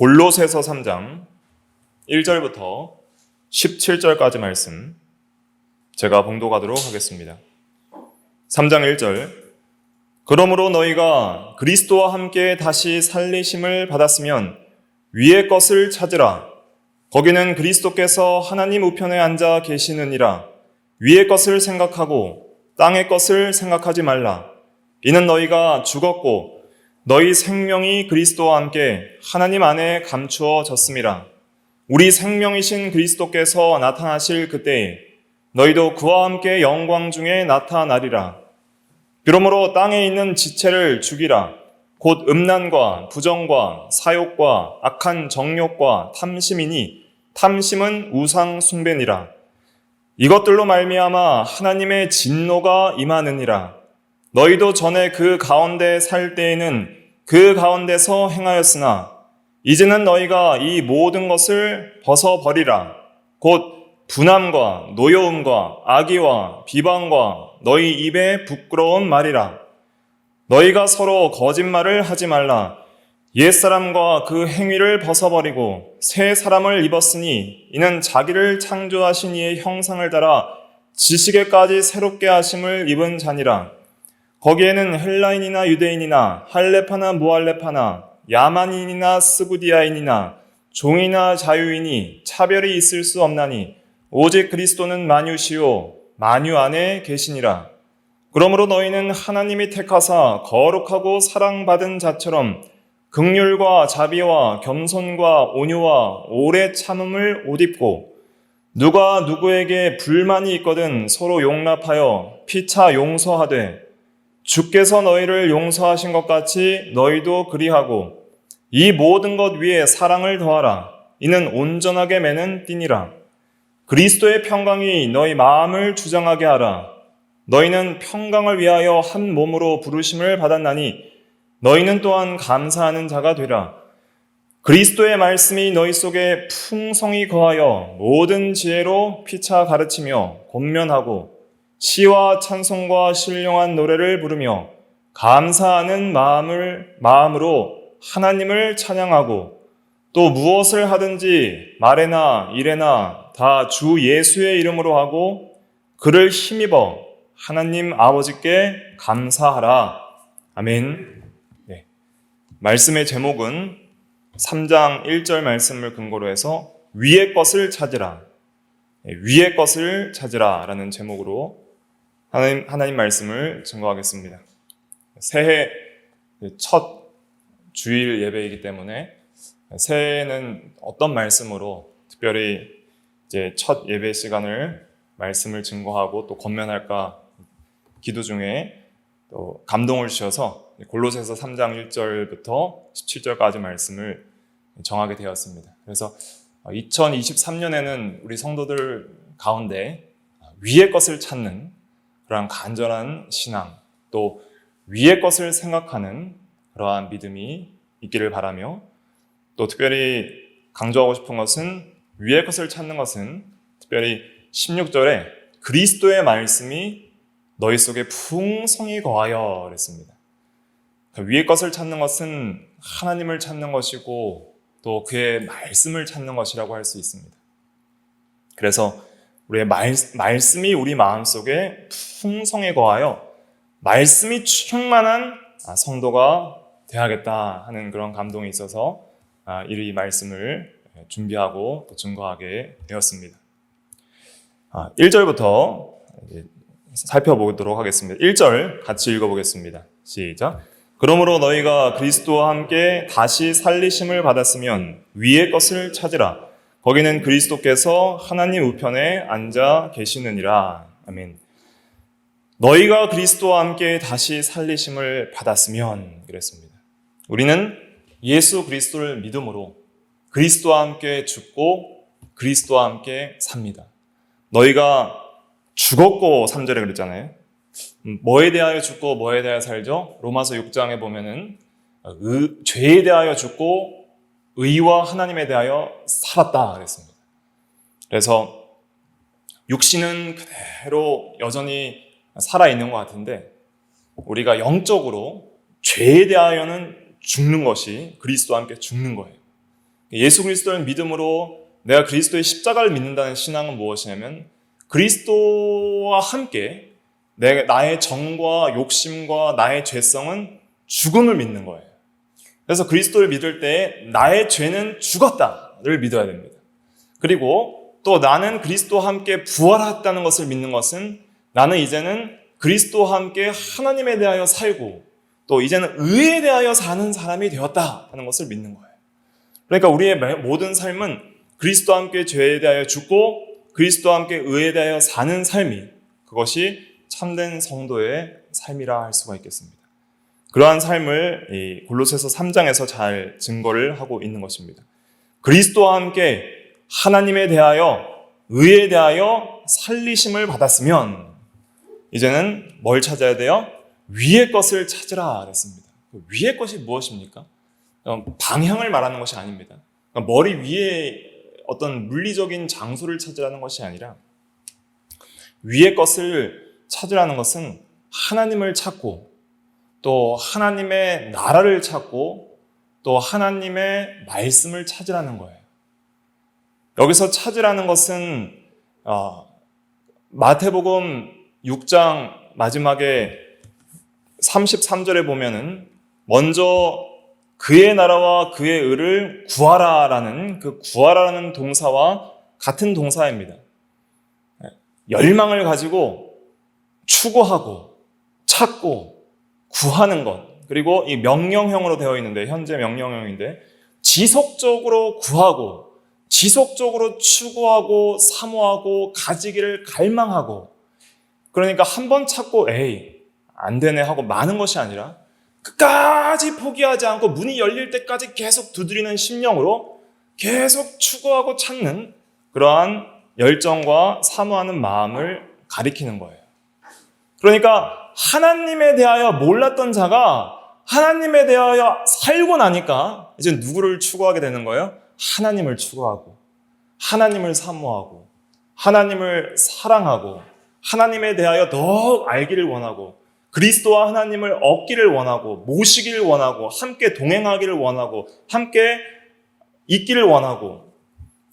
골로새서 3장 1절부터 17절까지 말씀 제가 봉독하도록 하겠습니다. 3장 1절. 그러므로 너희가 그리스도와 함께 다시 살리심을 받았으면 위의 것을 찾으라. 거기는 그리스도께서 하나님 우편에 앉아 계시느니라. 위의 것을 생각하고 땅의 것을 생각하지 말라. 이는 너희가 죽었고 너희 생명이 그리스도와 함께 하나님 안에 감추어졌음이라. 우리 생명이신 그리스도께서 나타나실 그때에 너희도 그와 함께 영광 중에 나타나리라. 그러므로 땅에 있는 지체를 죽이라. 곧 음란과 부정과 사욕과 악한 정욕과 탐심이니 탐심은 우상 숭배니라. 이것들로 말미암아 하나님의 진노가 임하느니라. 너희도 전에 그 가운데 살 때에는 그 가운데서 행하였으나 이제는 너희가 이 모든 것을 벗어버리라. 곧 분함과 노여움과 악의와 비방과 너희 입에 부끄러운 말이라. 너희가 서로 거짓말을 하지 말라. 옛사람과 그 행위를 벗어버리고 새 사람을 입었으니 이는 자기를 창조하신 이의 형상을 따라 지식에까지 새롭게 하심을 입은 자니라. 거기에는 헬라인이나 유대인이나 할레파나 무할레파나 야만인이나 스구디아인이나 종이나 자유인이 차별이 있을 수 없나니 오직 그리스도는 만유시요 만유 안에 계시니라. 그러므로 너희는 하나님이 택하사 거룩하고 사랑받은 자처럼 긍휼과 자비와 겸손과 온유와 오래 참음을 옷 입고 누가 누구에게 불만이 있거든 서로 용납하여 피차 용서하되 주께서 너희를 용서하신 것 같이 너희도 그리하고 이 모든 것 위에 사랑을 더하라. 이는 온전하게 매는 띠니라. 그리스도의 평강이 너희 마음을 주장하게 하라. 너희는 평강을 위하여 한 몸으로 부르심을 받았나니 너희는 또한 감사하는 자가 되라. 그리스도의 말씀이 너희 속에 풍성히 거하여 모든 지혜로 피차 가르치며 권면하고 시와 찬송과 신령한 노래를 부르며 감사하는 마음으로 하나님을 찬양하고 또 무엇을 하든지 말에나 일에나 다 주 예수의 이름으로 하고 그를 힘입어 하나님 아버지께 감사하라. 아멘. 네. 말씀의 제목은 3장 1절 말씀을 근거로 해서 위의 것을 찾으라. 위의 것을 찾으라 라는 제목으로 하나님 말씀을 증거하겠습니다. 새해 첫 주일 예배이기 때문에 새해에는 어떤 말씀으로 특별히 이제 첫 예배 시간을 말씀을 증거하고 또 권면할까 기도 중에 또 감동을 주셔서 골로새서 3장 1절부터 17절까지 말씀을 정하게 되었습니다. 그래서 2023년에는 우리 성도들 가운데 위의 것을 찾는 그러한 간절한 신앙, 또 위의 것을 생각하는 그러한 믿음이 있기를 바라며 또 특별히 강조하고 싶은 것은 위의 것을 찾는 것은 특별히 16절에 그리스도의 말씀이 너희 속에 풍성히 거하여 그랬습니다. 위의 것을 찾는 것은 하나님을 찾는 것이고 또 그의 말씀을 찾는 것이라고 할 수 있습니다. 그래서 우리의 말씀이 우리 마음속에 풍성히 거하여 말씀이 충만한 성도가 되어야겠다 하는 그런 감동이 있어서 이 말씀을 준비하고 또 증거하게 되었습니다. 1절부터 살펴보도록 하겠습니다. 1절 같이 읽어보겠습니다. 시작. 그러므로 너희가 그리스도와 함께 다시 살리심을 받았으면 위의 것을 찾으라. 거기는 그리스도께서 하나님 우편에 앉아 계시느니라. 아멘. 너희가 그리스도와 함께 다시 살리심을 받았으면 그랬습니다. 우리는 예수 그리스도를 믿음으로 그리스도와 함께 죽고 그리스도와 함께 삽니다. 너희가 죽었고 3절에 그랬잖아요. 뭐에 대하여 죽고 뭐에 대하여 살죠? 로마서 6장에 보면은 죄에 대하여 죽고 의와 하나님에 대하여 살았다 그랬습니다. 그래서 육신은 그대로 여전히 살아있는 것 같은데 우리가 영적으로 죄에 대하여는 죽는 것이 그리스도와 함께 죽는 거예요. 예수 그리스도를 믿음으로 내가 그리스도의 십자가를 믿는다는 신앙은 무엇이냐면 그리스도와 함께 나의 정과 욕심과 나의 죄성은 죽음을 믿는 거예요. 그래서 그리스도를 믿을 때 나의 죄는 죽었다를 믿어야 됩니다. 그리고 또 나는 그리스도와 함께 부활했다는 것을 믿는 것은 나는 이제는 그리스도와 함께 하나님에 대하여 살고 또 이제는 의에 대하여 사는 사람이 되었다 하는 것을 믿는 거예요. 그러니까 우리의 모든 삶은 그리스도와 함께 죄에 대하여 죽고 그리스도와 함께 의에 대하여 사는 삶이 그것이 참된 성도의 삶이라 할 수가 있겠습니다. 그러한 삶을 이 골로새서 3장에서 잘 증거를 하고 있는 것입니다. 그리스도와 함께 하나님에 대하여 의에 대하여 살리심을 받았으면 이제는 뭘 찾아야 돼요? 위의 것을 찾으라 그랬습니다. 위의 것이 무엇입니까? 방향을 말하는 것이 아닙니다. 머리 위에 어떤 물리적인 장소를 찾으라는 것이 아니라 위의 것을 찾으라는 것은 하나님을 찾고 또 하나님의 나라를 찾고 또 하나님의 말씀을 찾으라는 거예요. 여기서 찾으라는 것은 마태복음 6장 마지막에 33절에 보면은 먼저 그의 나라와 그의 의를 구하라라는 그 구하라라는 동사와 같은 동사입니다. 열망을 가지고 추구하고 찾고 구하는 것, 그리고 이 명령형으로 되어 있는데 현재 명령형인데 지속적으로 구하고 지속적으로 추구하고 사모하고 가지기를 갈망하고, 그러니까 한 번 찾고 에이 안 되네 하고 마는 것이 아니라 끝까지 포기하지 않고 문이 열릴 때까지 계속 두드리는 심령으로 계속 추구하고 찾는 그러한 열정과 사모하는 마음을 가리키는 거예요. 그러니까 하나님에 대하여 몰랐던 자가 하나님에 대하여 살고 나니까 이제 누구를 추구하게 되는 거예요? 하나님을 추구하고 하나님을 사모하고 하나님을 사랑하고 하나님에 대하여 더욱 알기를 원하고 그리스도와 하나님을 얻기를 원하고 모시기를 원하고 함께 동행하기를 원하고 함께 있기를 원하고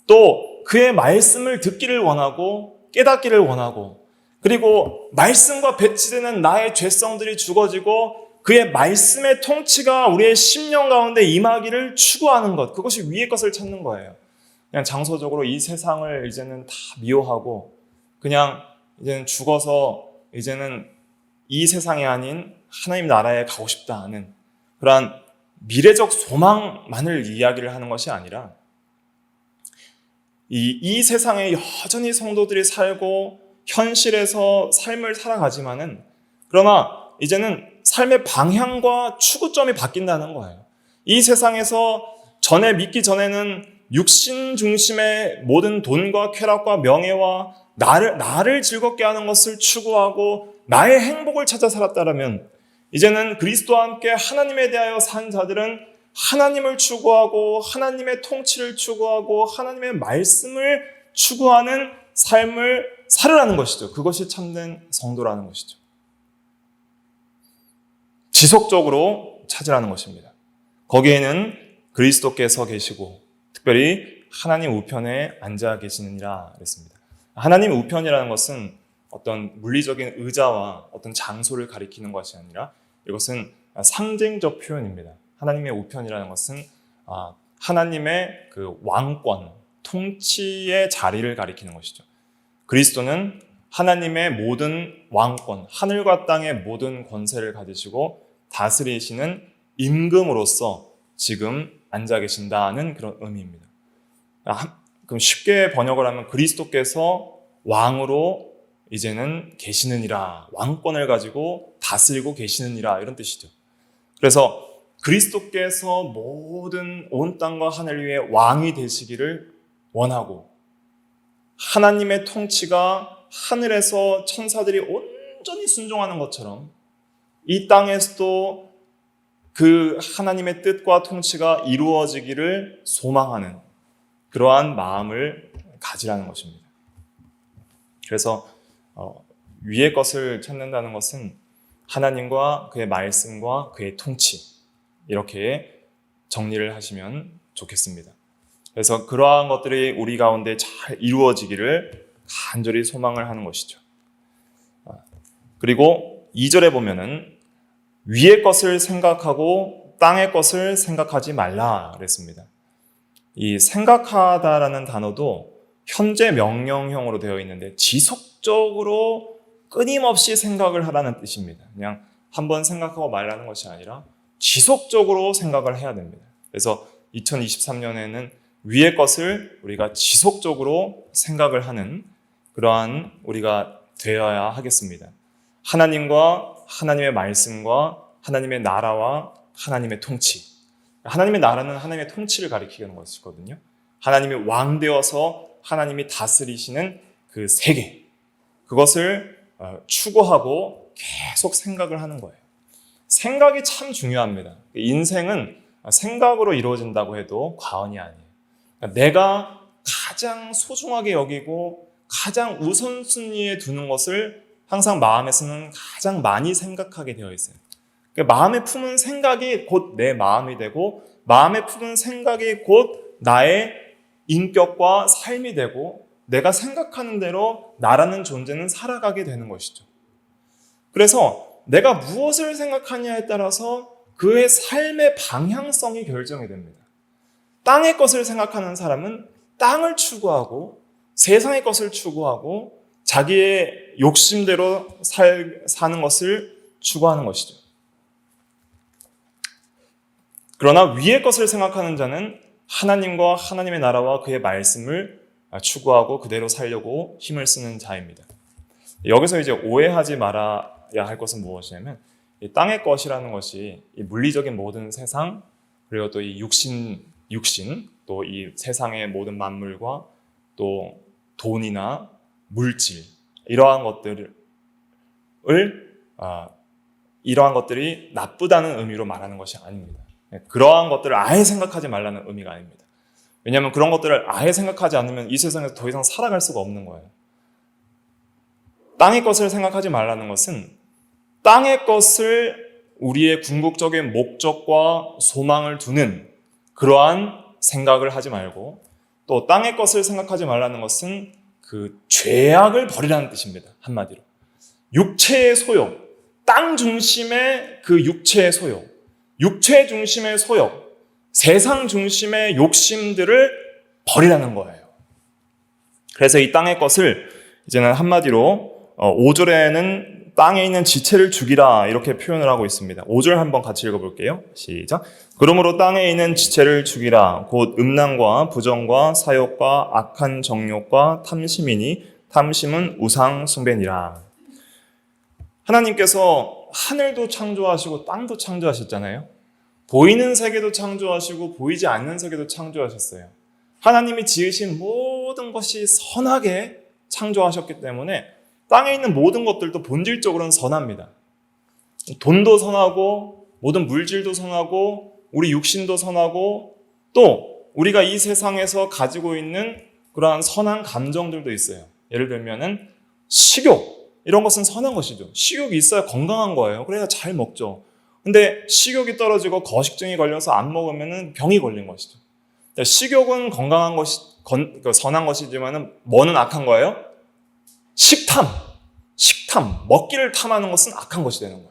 또 그의 말씀을 듣기를 원하고 깨닫기를 원하고, 그리고 말씀과 배치되는 나의 죄성들이 죽어지고 그의 말씀의 통치가 우리의 심령 가운데 임하기를 추구하는 것, 그것이 위의 것을 찾는 거예요. 그냥 장소적으로 이 세상을 이제는 다 미워하고 그냥 이제는 죽어서 이제는 이 세상이 아닌 하나님 나라에 가고 싶다 하는 그러한 미래적 소망만을 이야기를 하는 것이 아니라 이 세상에 여전히 성도들이 살고 현실에서 삶을 살아가지만은 그러나 이제는 삶의 방향과 추구점이 바뀐다는 거예요. 이 세상에서 전에 믿기 전에는 육신 중심의 모든 돈과 쾌락과 명예와 나를 즐겁게 하는 것을 추구하고 나의 행복을 찾아 살았다면 이제는 그리스도와 함께 하나님에 대하여 산 자들은 하나님을 추구하고 하나님의 통치를 추구하고 하나님의 말씀을 추구하는 삶을 살으라는 것이죠. 그것이 참된 성도라는 것이죠. 지속적으로 찾으라는 것입니다. 거기에는 그리스도께서 계시고 특별히 하나님 우편에 앉아 계시느니라 그랬습니다. 하나님 우편이라는 것은 어떤 물리적인 의자와 어떤 장소를 가리키는 것이 아니라 이것은 상징적 표현입니다. 하나님의 우편이라는 것은 하나님의 그 왕권, 통치의 자리를 가리키는 것이죠. 그리스도는 하나님의 모든 왕권, 하늘과 땅의 모든 권세를 가지시고 다스리시는 임금으로서 지금 앉아 계신다는 그런 의미입니다. 그럼 쉽게 번역을 하면 그리스도께서 왕으로 이제는 계시느니라, 왕권을 가지고 다스리고 계시느니라 이런 뜻이죠. 그래서 그리스도께서 모든 온 땅과 하늘 위에 왕이 되시기를 원하고 하나님의 통치가 하늘에서 천사들이 온전히 순종하는 것처럼 이 땅에서도 그 하나님의 뜻과 통치가 이루어지기를 소망하는 그러한 마음을 가지라는 것입니다. 그래서 위의 것을 찾는다는 것은 하나님과 그의 말씀과 그의 통치, 이렇게 정리를 하시면 좋겠습니다. 그래서 그러한 것들이 우리 가운데 잘 이루어지기를 간절히 소망을 하는 것이죠. 그리고 2절에 보면은 위의 것을 생각하고 땅의 것을 생각하지 말라 그랬습니다. 이 생각하다라는 단어도 현재 명령형으로 되어 있는데 지속적으로 끊임없이 생각을 하라는 뜻입니다. 그냥 한번 생각하고 말라는 것이 아니라 지속적으로 생각을 해야 됩니다. 그래서 2023년에는 위의 것을 우리가 지속적으로 생각을 하는 그러한 우리가 되어야 하겠습니다. 하나님과 하나님의 말씀과 하나님의 나라와 하나님의 통치. 하나님의 나라는 하나님의 통치를 가리키는 것이거든요. 하나님이 왕 되어서 하나님이 다스리시는 그 세계. 그것을 추구하고 계속 생각을 하는 거예요. 생각이 참 중요합니다. 인생은 생각으로 이루어진다고 해도 과언이 아니에요. 내가 가장 소중하게 여기고 가장 우선순위에 두는 것을 항상 마음에서는 가장 많이 생각하게 되어 있어요. 마음에 품은 생각이 곧 내 마음이 되고 마음에 품은 생각이 곧 나의 인격과 삶이 되고 내가 생각하는 대로 나라는 존재는 살아가게 되는 것이죠. 그래서 내가 무엇을 생각하냐에 따라서 그의 삶의 방향성이 결정이 됩니다. 땅의 것을 생각하는 사람은 땅을 추구하고 세상의 것을 추구하고 자기의 욕심대로 사는 것을 추구하는 것이죠. 그러나 위의 것을 생각하는 자는 하나님과 하나님의 나라와 그의 말씀을 추구하고 그대로 살려고 힘을 쓰는 자입니다. 여기서 이제 오해하지 말아야 할 것은 무엇이냐면 이 땅의 것이라는 것이 이 물리적인 모든 세상 그리고 또 이 육신 또 이 세상의 모든 만물과 또 돈이나 물질 이러한 것들이 나쁘다는 의미로 말하는 것이 아닙니다. 그러한 것들을 아예 생각하지 말라는 의미가 아닙니다. 왜냐하면 그런 것들을 아예 생각하지 않으면 이 세상에서 더 이상 살아갈 수가 없는 거예요. 땅의 것을 생각하지 말라는 것은 땅의 것을 우리의 궁극적인 목적과 소망을 두는 그러한 생각을 하지 말고 또 땅의 것을 생각하지 말라는 것은 그 죄악을 버리라는 뜻입니다. 한마디로. 육체의 소욕, 땅 중심의 그 육체의 소욕, 육체 중심의 소욕, 세상 중심의 욕심들을 버리라는 거예요. 그래서 이 땅의 것을 이제는 한마디로 5절에는 땅에 있는 지체를 죽이라 이렇게 표현을 하고 있습니다. 5절 한번 같이 읽어볼게요. 시작. 그러므로 땅에 있는 지체를 죽이라. 곧 음란과 부정과 사욕과 악한 정욕과 탐심이니 탐심은 우상 숭배니라. 하나님께서 하늘도 창조하시고 땅도 창조하셨잖아요. 보이는 세계도 창조하시고 보이지 않는 세계도 창조하셨어요. 하나님이 지으신 모든 것이 선하게 창조하셨기 때문에 땅에 있는 모든 것들도 본질적으로는 선합니다. 돈도 선하고 모든 물질도 선하고 우리 육신도 선하고 또 우리가 이 세상에서 가지고 있는 그러한 선한 감정들도 있어요. 예를 들면은 식욕 이런 것은 선한 것이죠. 식욕이 있어야 건강한 거예요. 그래야 잘 먹죠. 근데 식욕이 떨어지고 거식증이 걸려서 안 먹으면 병이 걸린 것이죠. 식욕은 건강한 것이 선한 것이지만은 뭐는 악한 거예요? 식탐, 먹기를 탐하는 것은 악한 것이 되는 거예요.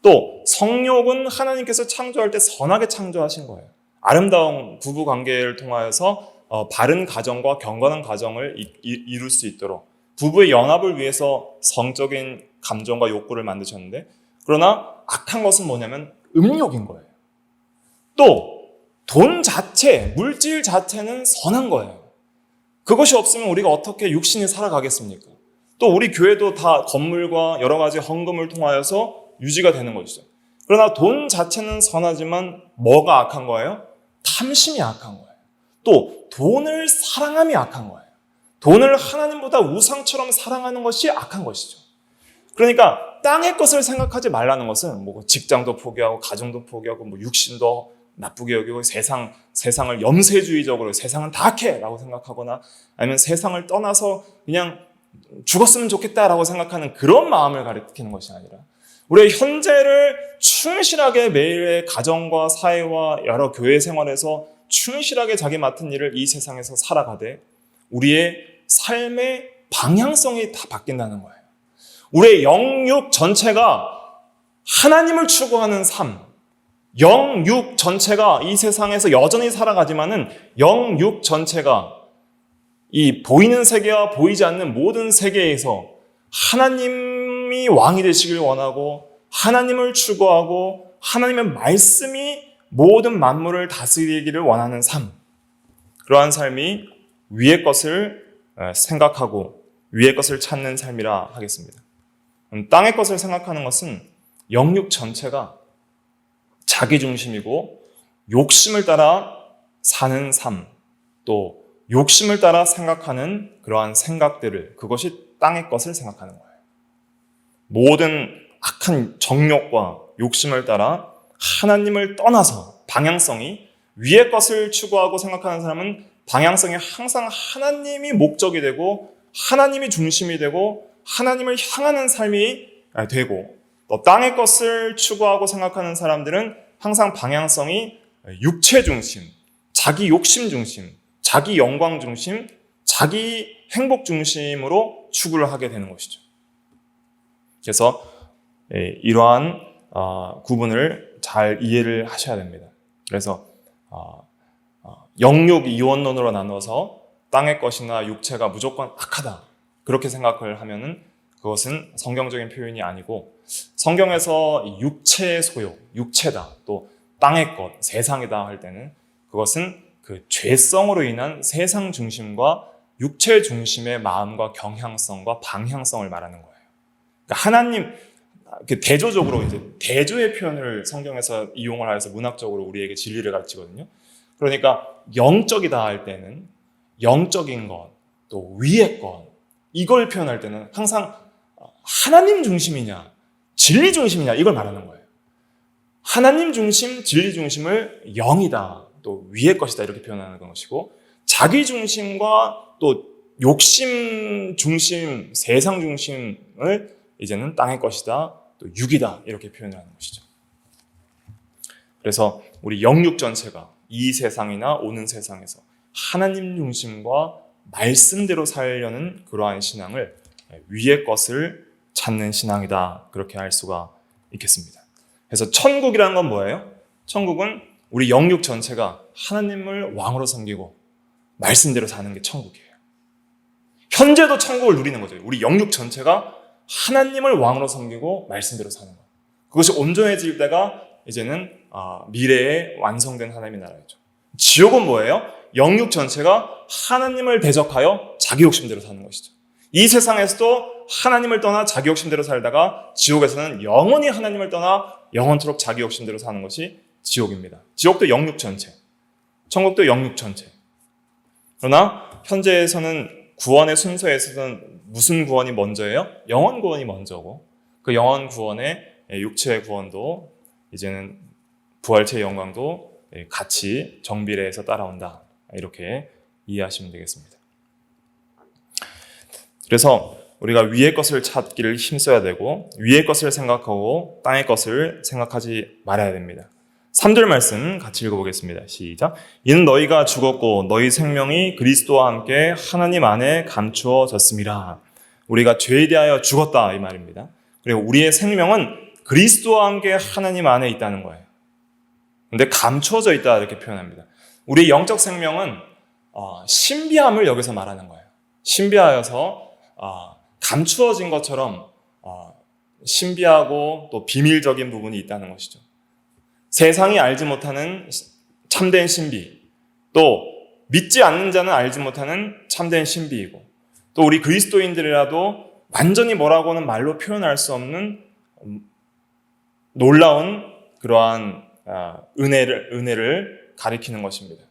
또 성욕은 하나님께서 창조할 때 선하게 창조하신 거예요. 아름다운 부부 관계를 통하여서 바른 가정과 경건한 가정을 이룰 수 있도록 부부의 연합을 위해서 성적인 감정과 욕구를 만드셨는데 그러나 악한 것은 뭐냐면 음욕인 거예요. 또 돈 자체, 물질 자체는 선한 거예요. 그것이 없으면 우리가 어떻게 육신이 살아가겠습니까? 또 우리 교회도 다 건물과 여러 가지 헌금을 통하여서 유지가 되는 것이죠. 그러나 돈 자체는 선하지만 뭐가 악한 거예요? 탐심이 악한 거예요. 또 돈을 사랑함이 악한 거예요. 돈을 하나님보다 우상처럼 사랑하는 것이 악한 것이죠. 그러니까 땅의 것을 생각하지 말라는 것은 뭐 직장도 포기하고 가정도 포기하고 뭐 육신도 나쁘게 여기고 세상을 염세주의적으로 세상은 다 악해라고 생각하거나 아니면 세상을 떠나서 그냥 죽었으면 좋겠다라고 생각하는 그런 마음을 가리키는 것이 아니라 우리의 현재를 충실하게 매일의 가정과 사회와 여러 교회 생활에서 충실하게 자기 맡은 일을 이 세상에서 살아가되 우리의 삶의 방향성이 다 바뀐다는 거예요. 우리의 영육 전체가 하나님을 추구하는 삶, 영육 전체가 이 세상에서 여전히 살아가지만은 영육 전체가 이 보이는 세계와 보이지 않는 모든 세계에서 하나님이 왕이 되시길 원하고 하나님을 추구하고 하나님의 말씀이 모든 만물을 다스리기를 원하는 삶, 그러한 삶이 위의 것을 생각하고 위의 것을 찾는 삶이라 하겠습니다. 땅의 것을 생각하는 것은 영육 전체가 자기중심이고 욕심을 따라 사는 삶, 또 욕심을 따라 생각하는 그러한 생각들을, 그것이 땅의 것을 생각하는 거예요. 모든 악한 정욕과 욕심을 따라 하나님을 떠나서 방향성이 위의 것을 추구하고 생각하는 사람은 방향성이 항상 하나님이 목적이 되고 하나님이 중심이 되고 하나님을 향하는 삶이 되고, 또 땅의 것을 추구하고 생각하는 사람들은 항상 방향성이 육체 중심, 자기 욕심 중심, 자기 영광 중심, 자기 행복 중심으로 추구를 하게 되는 것이죠. 그래서 이러한 구분을 잘 이해를 하셔야 됩니다. 그래서 영육 이원론으로 나눠서 땅의 것이나 육체가 무조건 악하다, 그렇게 생각을 하면은 그것은 성경적인 표현이 아니고, 성경에서 육체의 소욕, 육체다, 또 땅의 것, 세상이다 할 때는 그것은 그 죄성으로 인한 세상 중심과 육체 중심의 마음과 경향성과 방향성을 말하는 거예요. 그러니까 하나님, 대조적으로 이제 대조의 표현을 성경에서 이용을 해서 문학적으로 우리에게 진리를 가르치거든요. 그러니까 영적이다 할 때는 영적인 것, 또 위의 것, 이걸 표현할 때는 항상 하나님 중심이냐, 진리 중심이냐, 이걸 말하는 거예요. 하나님 중심, 진리 중심을 영이다, 또 위의 것이다, 이렇게 표현하는 것이고, 자기 중심과 또 욕심 중심, 세상 중심을 이제는 땅의 것이다, 또 육이다, 이렇게 표현하는 것이죠. 그래서 우리 영육 전체가 이 세상이나 오는 세상에서 하나님 중심과 말씀대로 살려는 그러한 신앙을 위의 것을 찾는 신앙이다, 그렇게 할 수가 있겠습니다. 그래서 천국이라는 건 뭐예요? 천국은 우리 영육 전체가 하나님을 왕으로 섬기고 말씀대로 사는 게 천국이에요. 현재도 천국을 누리는 거죠. 우리 영육 전체가 하나님을 왕으로 섬기고 말씀대로 사는 것. 그것이 온전해질 때가 이제는 미래에 완성된 하나님의 나라였죠. 지옥은 뭐예요? 영육 전체가 하나님을 대적하여 자기 욕심대로 사는 것이죠. 이 세상에서도 하나님을 떠나 자기 욕심대로 살다가 지옥에서는 영원히 하나님을 떠나 영원토록 자기 욕심대로 사는 것이 지옥입니다. 지옥도 영육 전체, 천국도 영육 전체. 그러나 현재에서는 구원의 순서에서는 무슨 구원이 먼저예요? 영원 구원이 먼저고, 그 영원 구원에 육체의 구원도 이제는 부활체의 영광도 같이 정비례해서 따라온다, 이렇게 이해하시면 되겠습니다. 그래서 우리가 위의 것을 찾기를 힘써야 되고 위의 것을 생각하고 땅의 것을 생각하지 말아야 됩니다. 3절 말씀 같이 읽어보겠습니다. 시작. 이는 너희가 죽었고 너희 생명이 그리스도와 함께 하나님 안에 감추어졌음이라. 우리가 죄에 대하여 죽었다, 이 말입니다. 그리고 우리의 생명은 그리스도와 함께 하나님 안에 있다는 거예요. 근데 감추어져 있다, 이렇게 표현합니다. 우리의 영적 생명은 신비함을 여기서 말하는 거예요. 신비하여서 감추어진 것처럼 신비하고 또 비밀적인 부분이 있다는 것이죠. 세상이 알지 못하는 참된 신비, 또 믿지 않는 자는 알지 못하는 참된 신비이고, 또 우리 그리스도인들이라도 완전히 뭐라고는 말로 표현할 수 없는 놀라운 그러한 은혜를 가리키는 것입니다.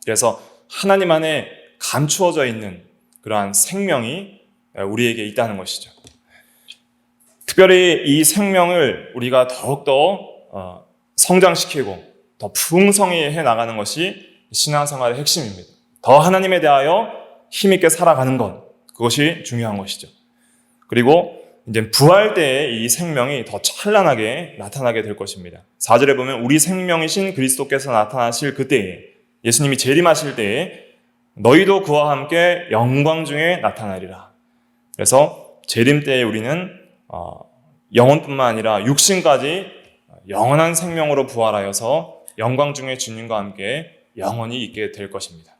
그래서 하나님 안에 감추어져 있는 그러한 생명이 우리에게 있다는 것이죠. 특별히 이 생명을 우리가 더욱더 성장시키고 더 풍성히 나가는 것이 신앙생활의 핵심입니다. 더 하나님에 대하여 힘있게 살아가는 것, 그것이 중요한 것이죠. 그리고 이제 부활 때에 이 생명이 더 찬란하게 나타나게 될 것입니다. 4절에 보면 우리 생명이신 그리스도께서 나타나실 그때에, 예수님이 재림하실 때에 너희도 그와 함께 영광 중에 나타나리라. 그래서 재림 때에 우리는 영혼뿐만 아니라 육신까지 영원한 생명으로 부활하여서 영광 중에 주님과 함께 영원히 있게 될 것입니다.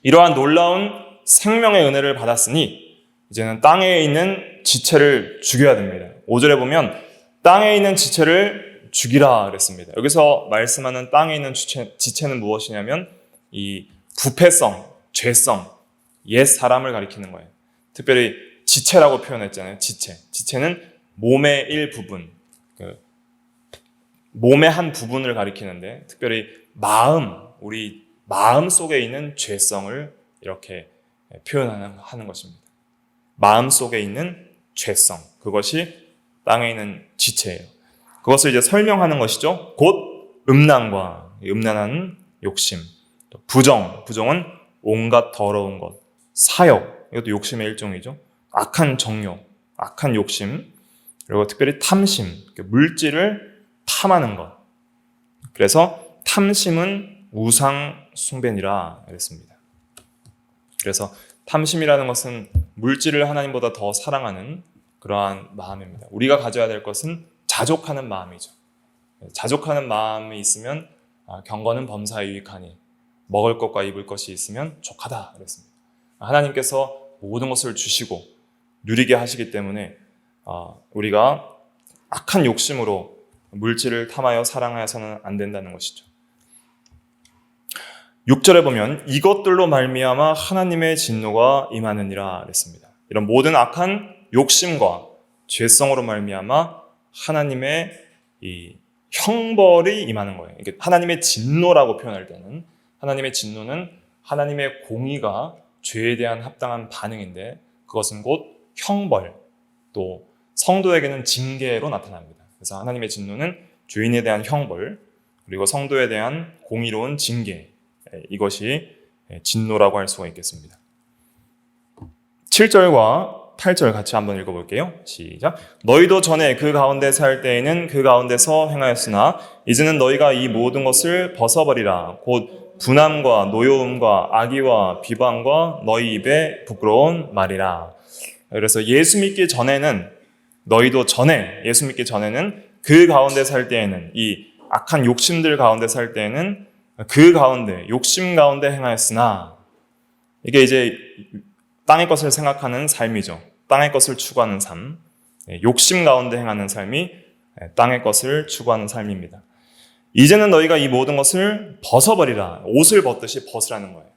이러한 놀라운 생명의 은혜를 받았으니 이제는 땅에 있는 지체를 죽여야 됩니다. 5절에 보면 땅에 있는 지체를 죽이라 그랬습니다. 여기서 말씀하는 땅에 있는 지체는 무엇이냐면 이 부패성, 죄성, 옛 사람을 가리키는 거예요. 특별히 지체라고 표현했잖아요. 지체는 몸의 일부분, 몸의 한 부분을 가리키는데 특별히 우리 마음 속에 있는 죄성을 이렇게 표현하는 것입니다. 마음 속에 있는 죄성, 그것이 땅에 있는 지체예요. 그것을 이제 설명하는 것이죠. 곧 음란한 욕심, 또 부정은 온갖 더러운 것, 사욕, 이것도 욕심의 일종이죠. 악한 정욕, 악한 욕심, 그리고 특별히 탐심, 물질을 탐하는 것. 그래서 탐심은 우상 숭배니라 그랬습니다. 그래서 탐심이라는 것은 물질을 하나님보다 더 사랑하는 그러한 마음입니다. 우리가 가져야 될 것은 자족하는 마음이죠. 자족하는 마음이 있으면 경건은 범사에 유익하니 먹을 것과 입을 것이 있으면 족하다 그랬습니다. 하나님께서 모든 것을 주시고 누리게 하시기 때문에 우리가 악한 욕심으로 물질을 탐하여 사랑하여서는 안 된다는 것이죠. 6절에 보면 이것들로 말미암아 하나님의 진노가 임하느니라 그랬습니다. 이런 모든 악한 욕심과 죄성으로 말미암아 하나님의 이 형벌이 임하는 거예요. 이게 하나님의 진노라고 표현할 때는 하나님의 진노는 하나님의 공의가 죄에 대한 합당한 반응인데 그것은 곧 형벌, 또 성도에게는 징계로 나타납니다. 그래서 하나님의 진노는 죄인에 대한 형벌, 그리고 성도에 대한 공의로운 징계, 이것이 진노라고 할 수가 있겠습니다. 7절과 8절 같이 한번 읽어볼게요. 시작. 너희도 전에 그 가운데 살 때에는 그 가운데서 행하였으나 이제는 너희가 이 모든 것을 벗어버리라. 곧 분함과 노여움과 악의와 비방과 너희 입에 부끄러운 말이라. 그래서 예수 믿기 전에는 그 가운데 살 때에는 이 악한 욕심들 가운데 살 때에는 그 가운데 욕심 가운데 행하였으나 이게 이제 땅의 것을 생각하는 삶이죠. 땅의 것을 추구하는 삶, 욕심 가운데 행하는 삶이 땅의 것을 추구하는 삶입니다. 이제는 너희가 이 모든 것을 벗어버리라. 옷을 벗듯이 벗으라는 거예요.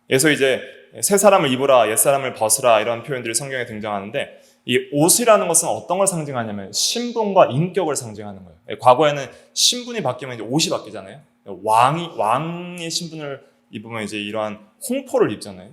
그래서 이제 새 사람을 입으라, 옛 사람을 벗으라 이런 표현들이 성경에 등장하는데 이 옷이라는 것은 어떤 걸 상징하냐면 신분과 인격을 상징하는 거예요. 과거에는 신분이 바뀌면 이제 옷이 바뀌잖아요. 왕의 신분을 입으면 이제 이러한 홍포를 입잖아요.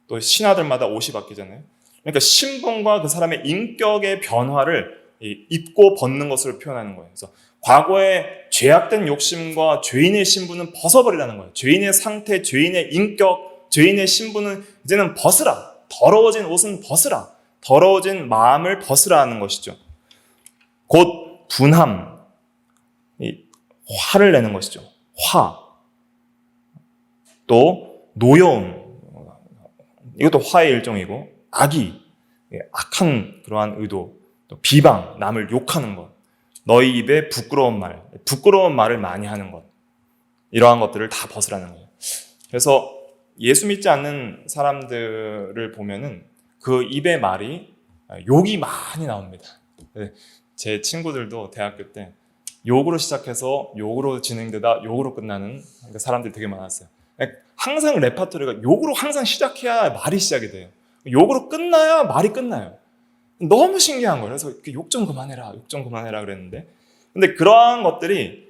또 신하들마다 옷이 바뀌잖아요. 그러니까 신분과 그 사람의 인격의 변화를 입고 벗는 것을 표현하는 거예요. 그래서 과거의 죄악된 욕심과 죄인의 신분은 벗어버리라는 거예요. 죄인의 상태, 죄인의 인격, 죄인의 신분은 이제는 벗으라. 더러워진 옷은 벗으라. 더러워진 마음을 벗으라는 것이죠. 곧 분함, 화를 내는 것이죠. 화, 또 노여움, 이것도 화의 일종이고 악의, 악한 그러한 의도, 또 비방, 남을 욕하는 것, 너희 입에 부끄러운 말을 많이 하는 것, 이러한 것들을 다 벗으라는 거예요. 그래서 예수 믿지 않는 사람들을 보면은 그 입의 말이 욕이 많이 나옵니다. 제 친구들도 대학교 때 욕으로 시작해서 욕으로 진행되다 욕으로 끝나는 사람들이 되게 많았어요. 항상 레파토리가 욕으로 항상 시작해야 말이 시작이 돼요. 욕으로 끝나야 말이 끝나요. 너무 신기한 거예요. 그래서 욕 좀 그만해라 그랬는데, 근데 그러한 것들이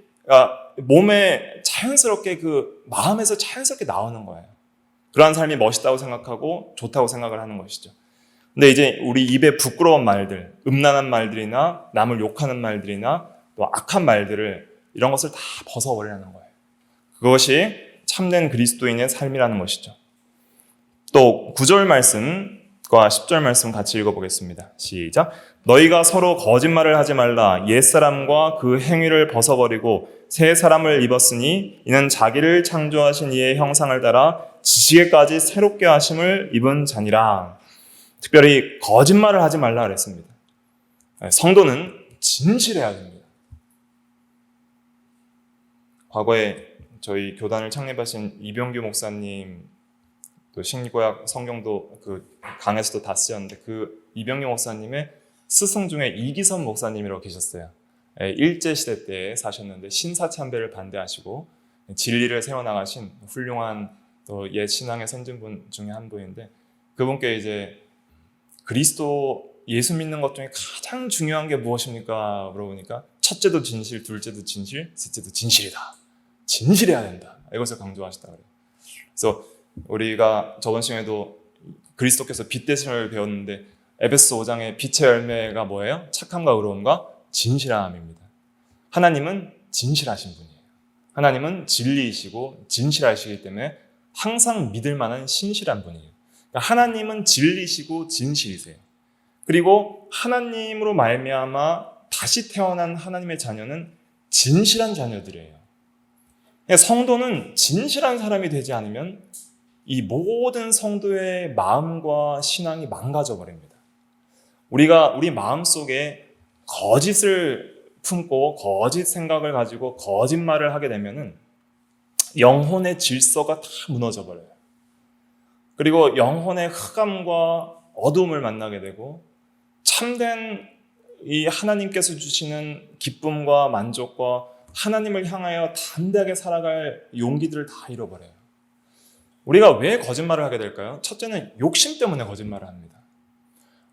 몸에 자연스럽게 그 마음에서 자연스럽게 나오는 거예요. 그러한 삶이 멋있다고 생각하고 좋다고 생각을 하는 것이죠. 근데 이제 우리 입에 부끄러운 말들, 음란한 말들이나 남을 욕하는 말들이나 또 악한 말들을, 이런 것을 다 벗어버리라는 거예요. 그것이 참된 그리스도인의 삶이라는 것이죠. 또 9절 말씀 10절 말씀 같이 읽어보겠습니다. 시작. 너희가 서로 거짓말을 하지 말라. 옛사람과 그 행위를 벗어버리고 새 사람을 입었으니 이는 자기를 창조하신 이의 형상을 따라 지식에까지 새롭게 하심을 입은 자니라. 특별히 거짓말을 하지 말라 그랬습니다. 성도는 진실해야 됩니다. 과거에 저희 교단을 창립하신 이병규 목사님, 또 식리구약 성경도 그 강에서도 다 쓰였는데, 그 이병규 목사님의 스승 중에 이기선 목사님이라고 계셨어요. 일제시대 때 사셨는데 신사참배를 반대하시고 진리를 세워나가신 훌륭한 또 옛 신앙의 선진분 중에 한 분인데, 그분께 이제 그리스도 예수 믿는 것 중에 가장 중요한 게 무엇입니까? 물어보니까 첫째도 진실, 둘째도 진실, 셋째도 진실이다. 진실해야 된다. 이것을 강조하시다 그래요. 그래서 우리가 저번 시간에도 그리스도께서 빛 되심을 배웠는데, 에베소 5장의 빛의 열매가 뭐예요? 착함과 의로움과 진실함입니다. 하나님은 진실하신 분이에요. 하나님은 진리이시고 진실하시기 때문에 항상 믿을 만한 신실한 분이에요. 그러니까 하나님은 진리시고 진실이세요. 그리고 하나님으로 말미암아 다시 태어난 하나님의 자녀는 진실한 자녀들이에요. 성도는 진실한 사람이 되지 않으면 이 모든 성도의 마음과 신앙이 망가져 버립니다. 우리가 우리 마음속에 거짓을 품고 거짓 생각을 가지고 거짓말을 하게 되면은 영혼의 질서가 다 무너져 버려요. 그리고 영혼의 흑암과 어두움을 만나게 되고 참된 이 하나님께서 주시는 기쁨과 만족과 하나님을 향하여 담대하게 살아갈 용기들을 다 잃어버려요. 우리가 왜 거짓말을 하게 될까요? 첫째는 욕심 때문에 거짓말을 합니다.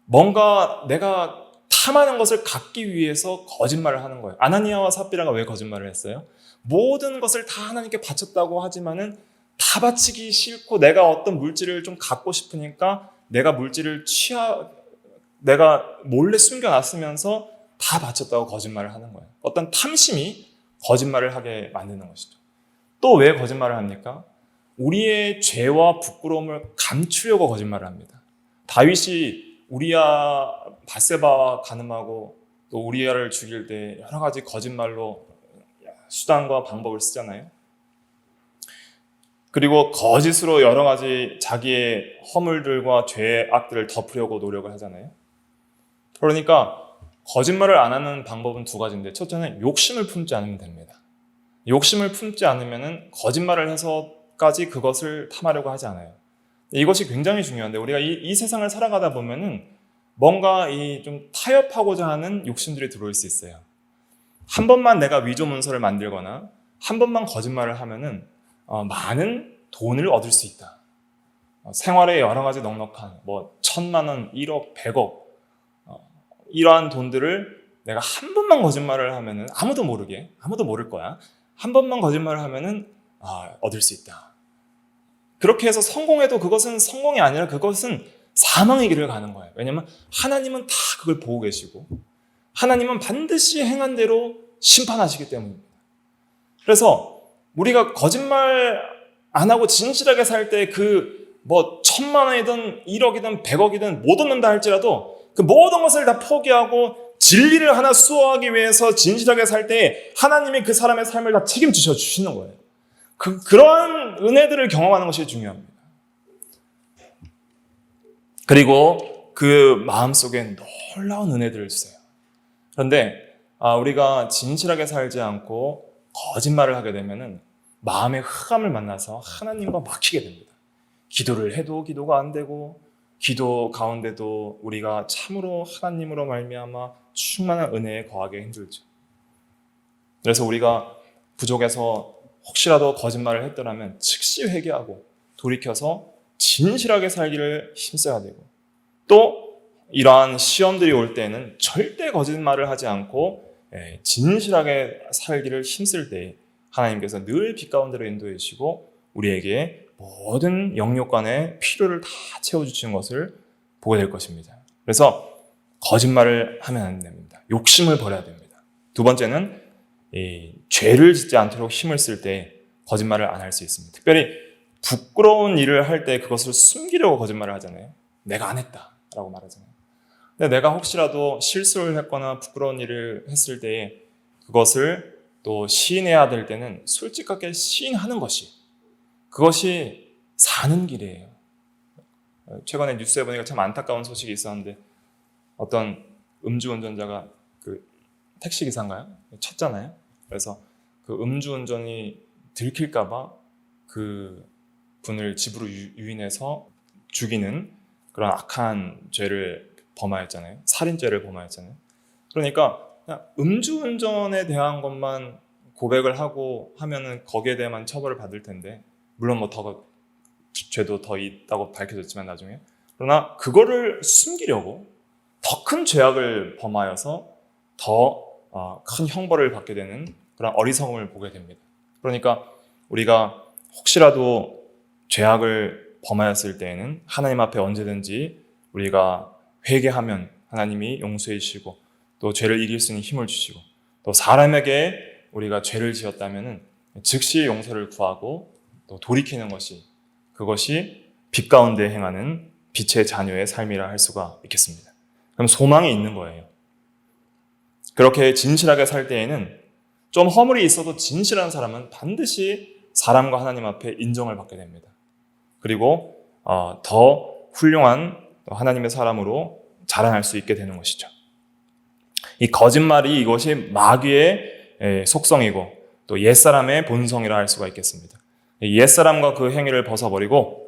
뭔가 내가 탐하는 것을 갖기 위해서 거짓말을 하는 거예요. 아나니아와 삽비라가 왜 거짓말을 했어요? 모든 것을 다 하나님께 바쳤다고 하지만은 다 바치기 싫고 내가 어떤 물질을 좀 갖고 싶으니까 내가 물질을 내가 몰래 숨겨놨으면서 다 바쳤다고 거짓말을 하는 거예요. 어떤 탐심이 거짓말을 하게 만드는 것이죠. 또 왜 거짓말을 합니까? 우리의 죄와 부끄러움을 감추려고 거짓말을 합니다. 다윗이 우리야 밧세바와 간음하고 또 우리야를 죽일 때 여러 가지 거짓말로 수단과 방법을 쓰잖아요. 그리고 거짓으로 여러 가지 자기의 허물들과 죄악들을 덮으려고 노력을 하잖아요. 그러니까 거짓말을 안 하는 방법은 두 가지인데, 첫째는 욕심을 품지 않으면 됩니다. 욕심을 품지 않으면 거짓말을 해서까지 그것을 탐하려고 하지 않아요. 이것이 굉장히 중요한데, 우리가 이 세상을 살아가다 보면은 뭔가 좀 타협하고자 하는 욕심들이 들어올 수 있어요. 한 번만 내가 위조 문서를 만들거나 한 번만 거짓말을 하면은 많은 돈을 얻을 수 있다. 생활에 여러 가지 넉넉한 1,000만 원, 1억, 100억 이러한 돈들을 내가 한 번만 거짓말을 하면은 아무도 모를 거야. 한 번만 거짓말을 하면은 얻을 수 있다. 그렇게 해서 성공해도 그것은 성공이 아니라 그것은 사망의 길을 가는 거예요. 왜냐하면 하나님은 다 그걸 보고 계시고 하나님은 반드시 행한 대로 심판하시기 때문입니다. 그래서 우리가 거짓말 안 하고 진실하게 살 때 1,000만 원이든 1억이든 100억이든 못 얻는다 할지라도 그 모든 것을 다 포기하고 진리를 하나 수호하기 위해서 진실하게 살 때 하나님이 그 사람의 삶을 다 책임지셔 주시는 거예요. 그러한 은혜들을 경험하는 것이 중요합니다. 그리고 그 마음속에 놀라운 은혜들을 주세요. 그런데 우리가 진실하게 살지 않고 거짓말을 하게 되면은 마음의 흑암을 만나서 하나님과 막히게 됩니다. 기도를 해도 기도가 안 되고 기도 가운데도 우리가 참으로 하나님으로 말미암아 충만한 은혜에 거하기 힘들죠. 그래서 우리가 부족해서 혹시라도 거짓말을 했더라면 즉시 회개하고 돌이켜서 진실하게 살기를 힘써야 되고, 또 이러한 시험들이 올 때는 절대 거짓말을 하지 않고 진실하게 살기를 힘쓸 때 하나님께서 늘 빛 가운데로 인도해 주시고 우리에게 모든 영육간의 필요를 다 채워주시는 것을 보게 될 것입니다. 그래서 거짓말을 하면 안 됩니다. 욕심을 버려야 됩니다. 두 번째는 죄를 짓지 않도록 힘을 쓸 때 거짓말을 안 할 수 있습니다. 특별히 부끄러운 일을 할 때 그것을 숨기려고 거짓말을 하잖아요. 내가 안 했다라고 말하잖아요. 근데 내가 혹시라도 실수를 했거나 부끄러운 일을 했을 때에 그것을 또 시인해야 될 때는 솔직하게 시인하는 것이, 그것이 사는 길이에요. 최근에 뉴스에 보니까 참 안타까운 소식이 있었는데 어떤 음주운전자가 그 택시기사인가요? 쳤잖아요. 그래서 그 음주운전이 들킬까봐 그 분을 집으로 유인해서 죽이는 그런 악한 죄를 범하였잖아요. 살인죄를 범하였잖아요. 그러니까 그냥 음주운전에 대한 것만 고백을 하고 하면은 거기에 대해만 처벌을 받을 텐데, 물론 뭐 더 죄도 더 있다고 밝혀졌지만 나중에, 그러나 그거를 숨기려고 더 큰 죄악을 범하여서 더 큰 형벌을 받게 되는 그런 어리석음을 보게 됩니다. 그러니까 우리가 혹시라도 죄악을 범하였을 때에는 하나님 앞에 언제든지 우리가 회개하면 하나님이 용서해 주시고 또 죄를 이길 수 있는 힘을 주시고, 또 사람에게 우리가 죄를 지었다면 즉시 용서를 구하고 또 돌이키는 것이, 그것이 빛 가운데 행하는 빛의 자녀의 삶이라 할 수가 있겠습니다. 그럼 소망이 있는 거예요. 그렇게 진실하게 살 때에는 좀 허물이 있어도 진실한 사람은 반드시 사람과 하나님 앞에 인정을 받게 됩니다. 그리고 더 훌륭한 하나님의 사람으로 자라날 수 있게 되는 것이죠. 이 거짓말이 이것이 마귀의 속성이고 또 옛사람의 본성이라 할 수가 있겠습니다. 옛사람과 그 행위를 벗어버리고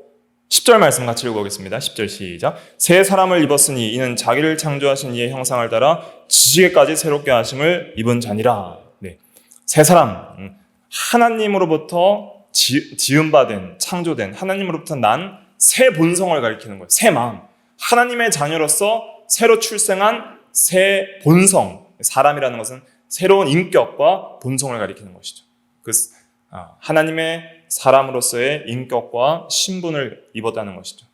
10절 말씀 같이 읽어보겠습니다. 10절 시작. 새 사람을 입었으니 이는 자기를 창조하신 이의 형상을 따라 지식에까지 새롭게 하심을 입은 자니라. 네. 새 사람, 하나님으로부터 지음받은, 창조된, 하나님으로부터 난 새 본성을 가리키는 거예요. 새 마음. 하나님의 자녀로서 새로 출생한 새 본성. 사람이라는 것은 새로운 인격과 본성을 가리키는 것이죠. 하나님의 사람으로서의 인격과 신분을 입었다는 것이죠.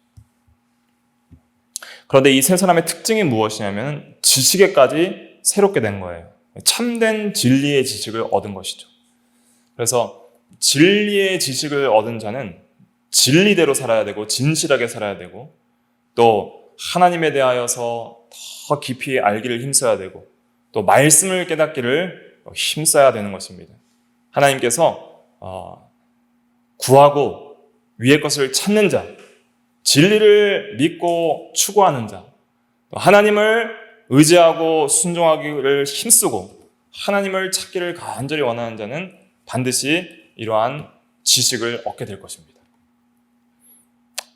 그런데 이 세 사람의 특징이 무엇이냐면 지식에까지 새롭게 된 거예요. 참된 진리의 지식을 얻은 것이죠. 그래서 진리의 지식을 얻은 자는 진리대로 살아야 되고 진실하게 살아야 되고 또 하나님에 대하여서 더 깊이 알기를 힘써야 되고 또 말씀을 깨닫기를 힘써야 되는 것입니다. 하나님께서 구하고 위의 것을 찾는 자, 진리를 믿고 추구하는 자, 하나님을 의지하고 순종하기를 힘쓰고 하나님을 찾기를 간절히 원하는 자는 반드시 이러한 지식을 얻게 될 것입니다.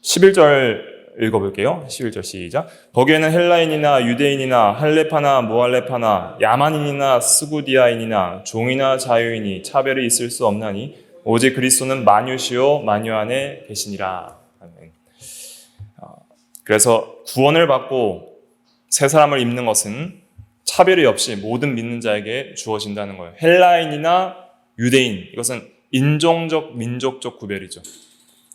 11절 읽어볼게요. 11절 시작. 거기에는 헬라인이나 유대인이나 할레파나 모할레파나 야만인이나 스구디아인이나 종이나 자유인이 차별이 있을 수 없나니 오직 그리스도는 만유시요 만유 안에 계시니라. 그래서 구원을 받고 새 사람을 입는 것은 차별이 없이 모든 믿는 자에게 주어진다는 거예요. 헬라인이나 유대인, 이것은 인종적, 민족적 구별이죠.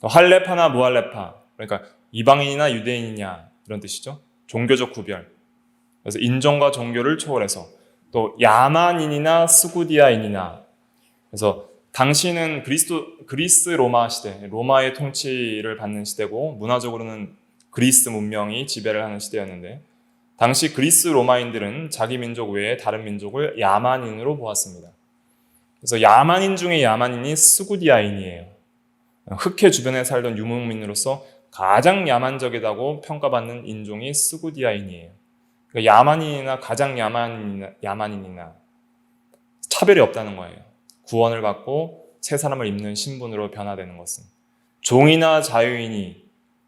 할레파나 무할레파, 그러니까 이방인이나 유대인이냐 이런 뜻이죠. 종교적 구별. 그래서 인종과 종교를 초월해서 또 야만인이나 스구디아인이나, 그래서 당시는 그리스 로마 시대, 로마의 통치를 받는 시대고 문화적으로는 그리스 문명이 지배를 하는 시대였는데 당시 그리스 로마인들은 자기 민족 외에 다른 민족을 야만인으로 보았습니다. 그래서 야만인 중에 야만인이 스구디아인이에요. 흑해 주변에 살던 유목민으로서 가장 야만적이라고 평가받는 인종이 스구디아인이에요. 그러니까 야만인이나 가장 야만인이나 차별이 없다는 거예요. 구원을 받고 새 사람을 입는 신분으로 변화되는 것은. 종이나 자유인이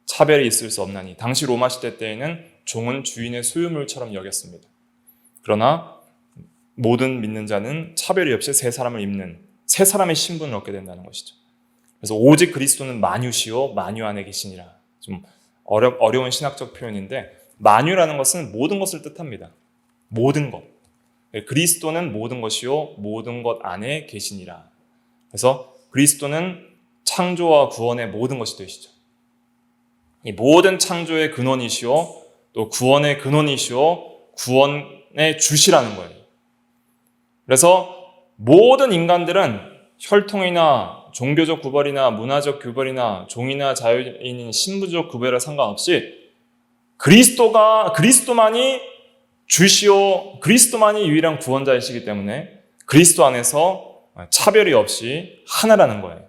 차별이 있을 수 없나니, 당시 로마 시대 때에는 종은 주인의 소유물처럼 여겼습니다. 그러나 모든 믿는 자는 차별이 없이 새 사람을 입는 새 사람의 신분을 얻게 된다는 것이죠. 그래서 오직 그리스도는 만유시요 만유 안에 계시니라. 좀 어려운 신학적 표현인데 만유라는 것은 모든 것을 뜻합니다. 모든 것. 그리스도는 모든 것이요 모든 것 안에 계시니라. 그래서 그리스도는 창조와 구원의 모든 것이 되시죠. 이 모든 창조의 근원이시오 또 구원의 근원이시오 구원의 주시라는 거예요. 그래서 모든 인간들은 혈통이나 종교적 구별이나 문화적 구별이나 종이나 자유인인 신분적 구별에 상관없이 그리스도만이 주시오, 그리스도만이 유일한 구원자이시기 때문에 그리스도 안에서 차별이 없이 하나라는 거예요.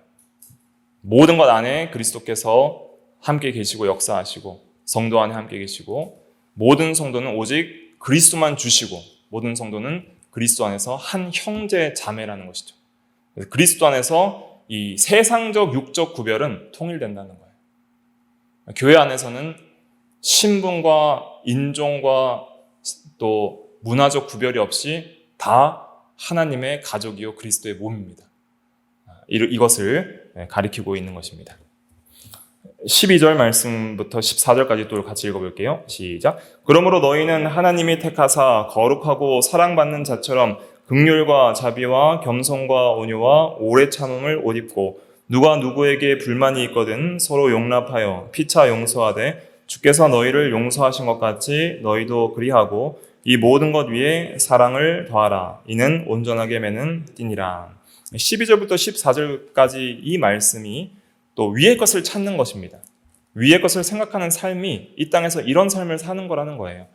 모든 것 안에 그리스도께서 함께 계시고 역사하시고 성도 안에 함께 계시고 모든 성도는 오직 그리스도만 주시고 모든 성도는 그리스도 안에서 한 형제 자매라는 것이죠. 그래서 그리스도 안에서 이 세상적 육적 구별은 통일된다는 거예요. 교회 안에서는 신분과 인종과 또 문화적 구별이 없이 다 하나님의 가족이요 그리스도의 몸입니다. 이것을 가리키고 있는 것입니다. 12절 말씀부터 14절까지 또 같이 읽어볼게요. 시작. 그러므로 너희는 하나님이 택하사 거룩하고 사랑받는 자처럼 긍휼과 자비와 겸손과 온유와 오래 참음을 옷 입고 누가 누구에게 불만이 있거든 서로 용납하여 피차 용서하되 주께서 너희를 용서하신 것 같이 너희도 그리하고 이 모든 것 위에 사랑을 더하라. 이는 온전하게 매는 띠니라. 12절부터 14절까지 이 말씀이 또 위의 것을 찾는 것입니다. 위의 것을 생각하는 삶이 이 땅에서 이런 삶을 사는 거라는 거예요.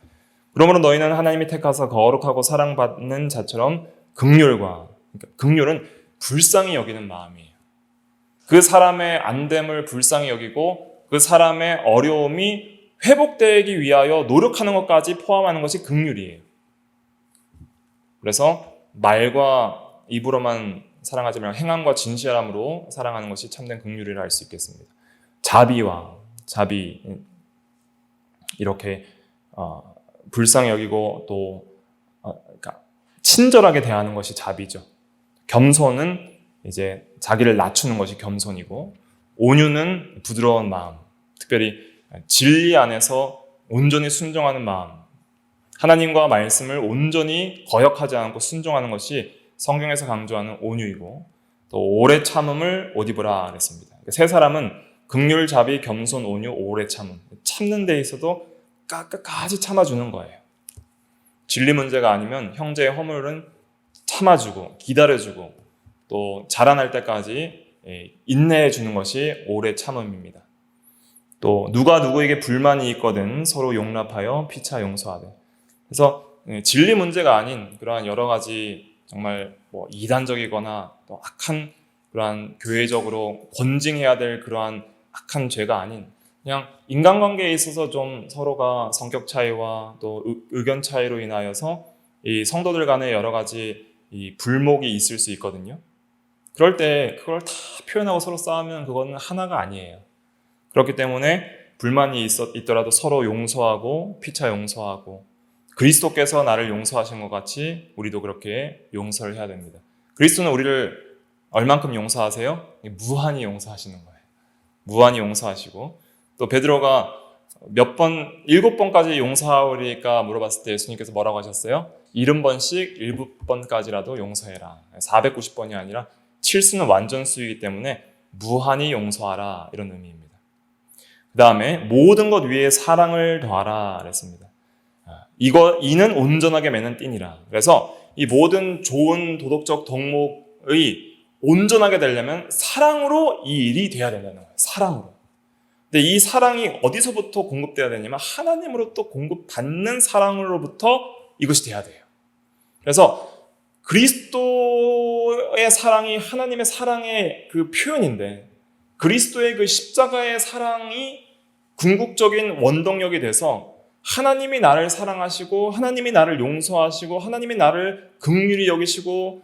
그러므로 너희는 하나님이 택하사 거룩하고 사랑받는 자처럼 긍휼과, 그러니까 긍휼은 불쌍히 여기는 마음이에요. 그 사람의 안됨을 불쌍히 여기고 그 사람의 어려움이 회복되기 위하여 노력하는 것까지 포함하는 것이 긍휼이에요. 그래서 말과 입으로만 사랑하지 말고 행함과 진실함으로 사랑하는 것이 참된 긍휼이라 할 수 있겠습니다. 자비 이렇게 불쌍히 여기고 또 그러니까 친절하게 대하는 것이 자비죠. 겸손은 이제 자기를 낮추는 것이 겸손이고 온유는 부드러운 마음, 특별히 진리 안에서 온전히 순종하는 마음, 하나님과 말씀을 온전히 거역하지 않고 순종하는 것이 성경에서 강조하는 온유이고 또 오래 참음을 옷 입으라 그랬습니다. 세 사람은 긍휼, 자비, 겸손, 온유, 오래 참음, 참는 데 있어도 끝까지 참아주는 거예요. 진리 문제가 아니면 형제의 허물은 참아주고 기다려주고 또 자라날 때까지 인내해 주는 것이 오래 참음입니다. 또 누가 누구에게 불만이 있거든 서로 용납하여 피차 용서하되. 그래서 진리 문제가 아닌 그러한 여러 가지 정말 이단적이거나 또 악한 그러한 교회적으로 권징해야 될 그러한 악한 죄가 아닌 그냥 인간관계에 있어서 좀 서로가 성격 차이와 또 의견 차이로 인하여서 이 성도들 간에 여러 가지 이 불목이 있을 수 있거든요. 그럴 때 그걸 다 표현하고 서로 싸우면 그거는 하나가 아니에요. 그렇기 때문에 불만이 있더라도 서로 용서하고 피차 용서하고 그리스도께서 나를 용서하신 것 같이 우리도 그렇게 용서를 해야 됩니다. 그리스도는 우리를 얼만큼 용서하세요? 무한히 용서하시는 거예요. 무한히 용서하시고 또 베드로가 7번까지 용서하오리까 물어봤을 때 예수님께서 뭐라고 하셨어요? 70번씩 7번까지라도 용서해라. 490번이 아니라 7수는 완전수이기 때문에 무한히 용서하라 이런 의미입니다. 그 다음에 모든 것 위에 사랑을 더하라 그랬습니다. 이는 온전하게 매는 띠니라. 그래서 이 모든 좋은 도덕적 덕목의 온전하게 되려면 사랑으로 이 일이 돼야 된다는 거예요. 사랑으로. 근데 이 사랑이 어디서부터 공급돼야 되냐면 하나님으로부터 공급받는 사랑으로부터 이것이 돼야 돼요. 그래서 그리스도의 사랑이 하나님의 사랑의 그 표현인데 그리스도의 그 십자가의 사랑이 궁극적인 원동력이 돼서 하나님이 나를 사랑하시고 하나님이 나를 용서하시고 하나님이 나를 긍휼히 여기시고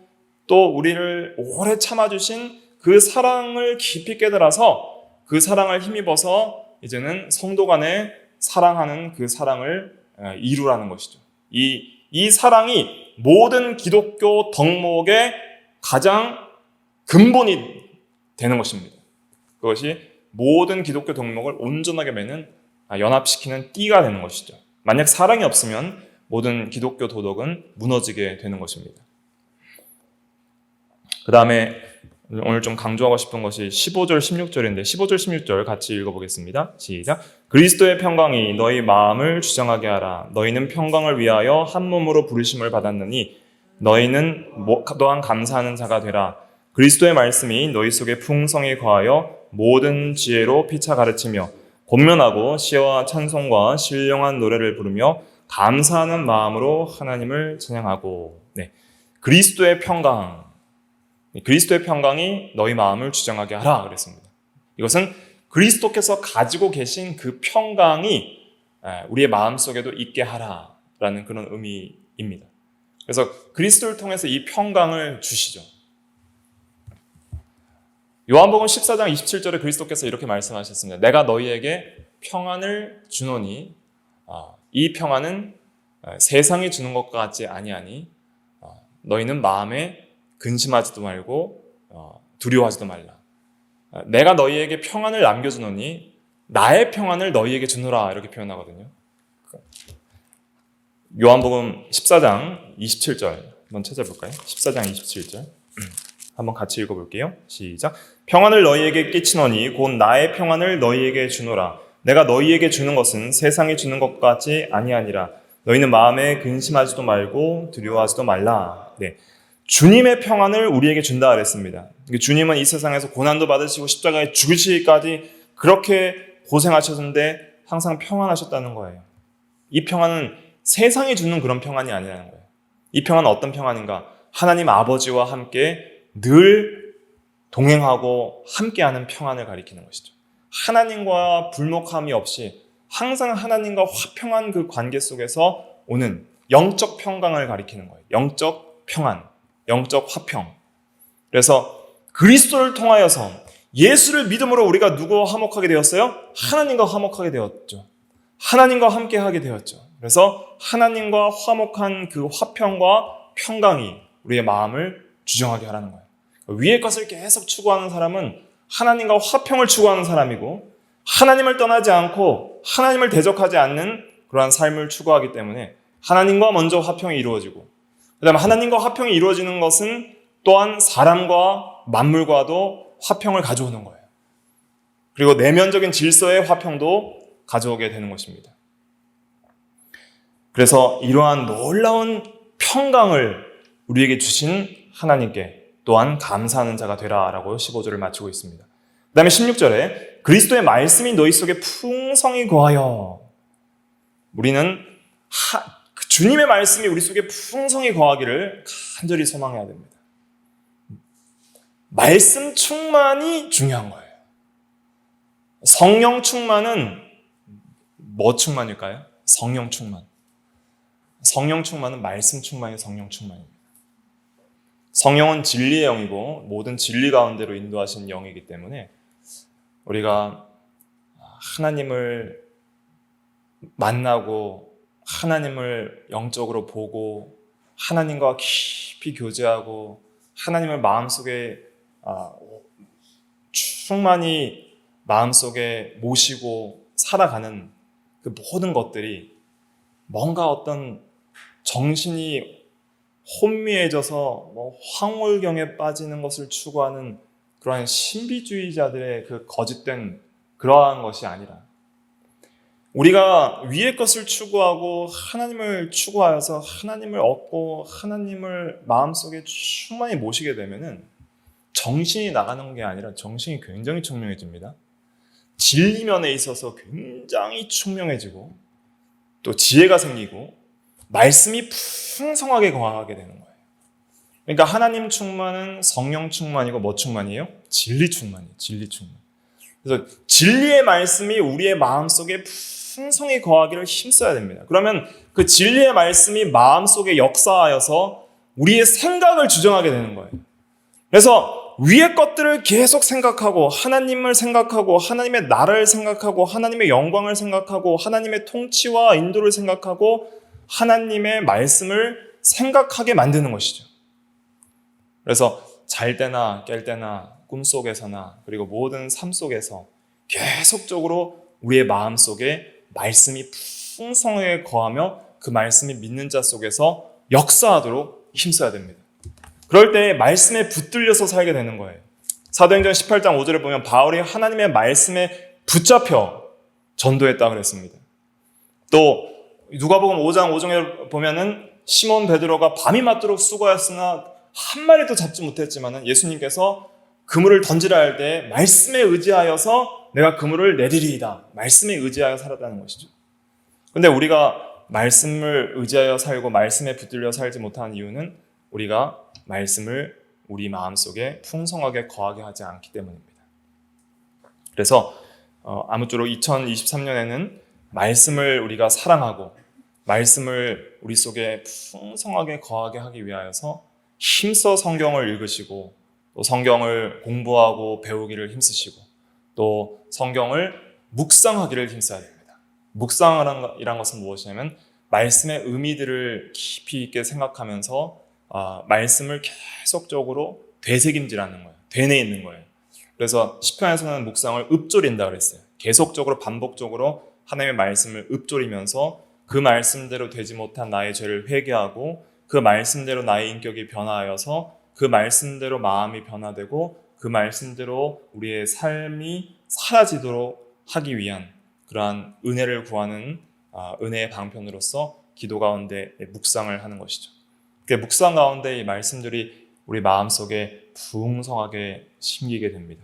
또 우리를 오래 참아주신 그 사랑을 깊이 깨달아서 그 사랑을 힘입어서 이제는 성도 간에 사랑하는 그 사랑을 이루라는 것이죠. 이 사랑이 모든 기독교 덕목의 가장 근본이 되는 것입니다. 그것이 모든 기독교 덕목을 온전하게 매는 연합시키는 띠가 되는 것이죠. 만약 사랑이 없으면 모든 기독교 도덕은 무너지게 되는 것입니다. 그 다음에 오늘 좀 강조하고 싶은 것이 15절, 16절인데 15절, 16절 같이 읽어보겠습니다. 시작. 그리스도의 평강이 너희 마음을 주장하게 하라. 너희는 평강을 위하여 한 몸으로 부르심을 받았느니 너희는 또한 감사하는 자가 되라. 그리스도의 말씀이 너희 속에 풍성히 거하여 모든 지혜로 피차 가르치며 권면하고 시와 찬송과 신령한 노래를 부르며 감사하는 마음으로 하나님을 찬양하고. 네. 그리스도의 평강이 너희 마음을 주장하게 하라 그랬습니다. 이것은 그리스도께서 가지고 계신 그 평강이 우리의 마음속에도 있게 하라라는 그런 의미입니다. 그래서 그리스도를 통해서 이 평강을 주시죠. 요한복음 14장 27절에 그리스도께서 이렇게 말씀하셨습니다. 내가 너희에게 평안을 주노니 이 평안은 세상이 주는 것과 같지 아니하니 너희는 마음에 근심하지도 말고 두려워하지도 말라. 내가 너희에게 평안을 남겨주노니 나의 평안을 너희에게 주노라 이렇게 표현하거든요. 요한복음 14장 27절 한번 찾아볼까요? 14장 27절 한번 같이 읽어볼게요. 시작. 평안을 너희에게 끼치노니 곧 나의 평안을 너희에게 주노라. 내가 너희에게 주는 것은 세상이 주는 것 같지 아니하니라. 너희는 마음에 근심하지도 말고 두려워하지도 말라. 네. 주님의 평안을 우리에게 준다 그랬습니다. 주님은 이 세상에서 고난도 받으시고 십자가에 죽으시기까지 그렇게 고생하셨는데 항상 평안하셨다는 거예요. 이 평안은 세상이 주는 그런 평안이 아니라는 거예요. 이 평안은 어떤 평안인가? 하나님 아버지와 함께 늘 동행하고 함께하는 평안을 가리키는 것이죠. 하나님과 불목함이 없이 항상 하나님과 화평한 그 관계 속에서 오는 영적 평강을 가리키는 거예요. 영적 평안, 영적 화평. 그래서 그리스도를 통하여서 예수를 믿음으로 우리가 누구와 화목하게 되었어요? 하나님과 화목하게 되었죠. 하나님과 함께하게 되었죠. 그래서 하나님과 화목한 그 화평과 평강이 우리의 마음을 주정하게 하라는 거예요. 위의 것을 계속 추구하는 사람은 하나님과 화평을 추구하는 사람이고 하나님을 떠나지 않고 하나님을 대적하지 않는 그러한 삶을 추구하기 때문에 하나님과 먼저 화평이 이루어지고 그 다음에 하나님과 화평이 이루어지는 것은 또한 사람과 만물과도 화평을 가져오는 거예요. 그리고 내면적인 질서의 화평도 가져오게 되는 것입니다. 그래서 이러한 놀라운 평강을 우리에게 주신 하나님께 또한 감사하는 자가 되라라고 15절을 마치고 있습니다. 그 다음에 16절에 그리스도의 말씀이 너희 속에 풍성히 거하여 우리는 주님의 말씀이 우리 속에 풍성히 거하기를 간절히 소망해야 됩니다. 말씀 충만이 중요한 거예요. 성령 충만은 뭐 충만일까요? 성령 충만. 성령 충만은 말씀 충만이 성령 충만입니다. 성령은 진리의 영이고 모든 진리 가운데로 인도하시는 영이기 때문에 우리가 하나님을 만나고 하나님을 영적으로 보고 하나님과 깊이 교제하고 하나님을 마음속에 충만히 마음속에 모시고 살아가는 그 모든 것들이 뭔가 어떤 정신이 혼미해져서 황홀경에 빠지는 것을 추구하는 그러한 신비주의자들의 그 거짓된 그러한 것이 아니라 우리가 위의 것을 추구하고 하나님을 추구하여서 하나님을 얻고 하나님을 마음속에 충만히 모시게 되면은 정신이 나가는 게 아니라 정신이 굉장히 청명해집니다. 진리면에 있어서 굉장히 총명해지고 또 지혜가 생기고 말씀이 풍성하게 거하게 되는 거예요. 그러니까 하나님 충만은 성령 충만이고 뭐 충만이에요? 진리 충만이에요. 진리 충만. 그래서 진리의 말씀이 우리의 마음속에 풍성히 거하기를 힘써야 됩니다. 그러면 그 진리의 말씀이 마음속에 역사하여서 우리의 생각을 주정하게 되는 거예요. 그래서 위의 것들을 계속 생각하고 하나님을 생각하고 하나님의 나라를 생각하고 하나님의 영광을 생각하고 하나님의 통치와 인도를 생각하고 하나님의 말씀을 생각하게 만드는 것이죠. 그래서 잘 때나 깰 때나 꿈속에서나 그리고 모든 삶 속에서 계속적으로 우리의 마음속에 말씀이 풍성하게 거하며 그 말씀이 믿는 자 속에서 역사하도록 힘써야 됩니다. 그럴 때 말씀에 붙들려서 살게 되는 거예요. 사도행전 18장 5절에 보면 바울이 하나님의 말씀에 붙잡혀 전도했다고 그랬습니다. 또 누가복음 5장 5절에 보면은 시몬 베드로가 밤이 맞도록 수고하였으나 한 마리도 잡지 못했지만은 예수님께서 그물을 던지라 할 때 말씀에 의지하여서 내가 그물을 내리리이다. 말씀에 의지하여 살았다는 것이죠. 근데 우리가 말씀을 의지하여 살고 말씀에 붙들려 살지 못하는 이유는 우리가 말씀을 우리 마음속에 풍성하게 거하게 하지 않기 때문입니다. 그래서 아무쪼록 2023년에는 말씀을 우리가 사랑하고 말씀을 우리 속에 풍성하게 거하게 하기 위하여서 힘써 성경을 읽으시고 또 성경을 공부하고 배우기를 힘쓰시고 또 성경을 묵상하기를 힘써야 됩니다. 묵상이란 것은 무엇이냐면 말씀의 의미들을 깊이 있게 생각하면서 말씀을 계속적으로 되새김질하는 거예요. 되뇌이는 거예요. 그래서 시편에서는 묵상을 읊조린다 그랬어요. 계속적으로 반복적으로 하나님의 말씀을 읊조리면서 그 말씀대로 되지 못한 나의 죄를 회개하고 그 말씀대로 나의 인격이 변화하여서 그 말씀대로 마음이 변화되고 그 말씀대로 우리의 삶이 사라지도록 하기 위한 그러한 은혜를 구하는 은혜의 방편으로서 기도 가운데 묵상을 하는 것이죠. 그 묵상 가운데 이 말씀들이 우리 마음속에 풍성하게 심기게 됩니다.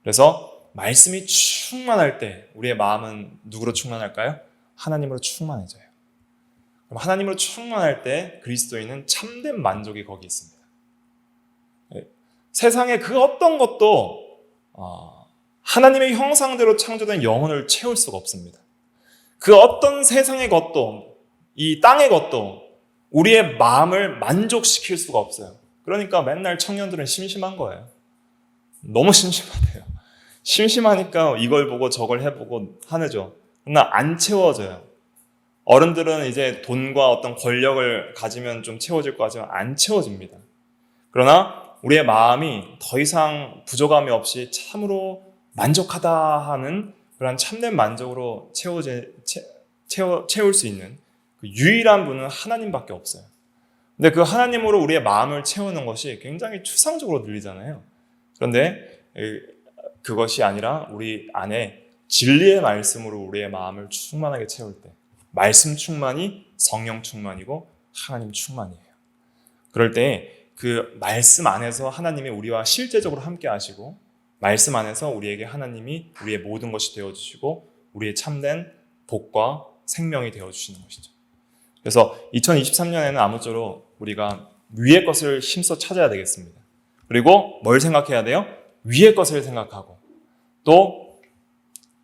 그래서 말씀이 충만할 때 우리의 마음은 누구로 충만할까요? 하나님으로 충만해져요. 그럼 하나님으로 충만할 때 그리스도인은 참된 만족이 거기 있습니다. 세상에 그 어떤 것도 하나님의 형상대로 창조된 영혼을 채울 수가 없습니다. 그 어떤 세상의 것도 이 땅의 것도 우리의 마음을 만족시킬 수가 없어요. 그러니까 맨날 청년들은 심심한 거예요. 너무 심심하대요. 심심하니까 이걸 보고 저걸 해보고 하죠. 그러나 안 채워져요. 어른들은 이제 돈과 어떤 권력을 가지면 좀 채워질 것 같지만 안 채워집니다. 그러나 우리의 마음이 더 이상 부족함이 없이 참으로 만족하다 하는 그런 참된 만족으로 채울 수 있는 그 유일한 분은 하나님밖에 없어요. 근데 그 하나님으로 우리의 마음을 채우는 것이 굉장히 추상적으로 들리잖아요. 그런데 그것이 아니라 우리 안에 진리의 말씀으로 우리의 마음을 충만하게 채울 때 말씀 충만이 성령 충만이고 하나님 충만이에요. 그럴 때 그 말씀 안에서 하나님이 우리와 실제적으로 함께 하시고 말씀 안에서 우리에게 하나님이 우리의 모든 것이 되어주시고 우리의 참된 복과 생명이 되어주시는 것이죠. 그래서 2023년에는 아무쪼록 우리가 위의 것을 힘써 찾아야 되겠습니다. 그리고 뭘 생각해야 돼요? 위의 것을 생각하고 또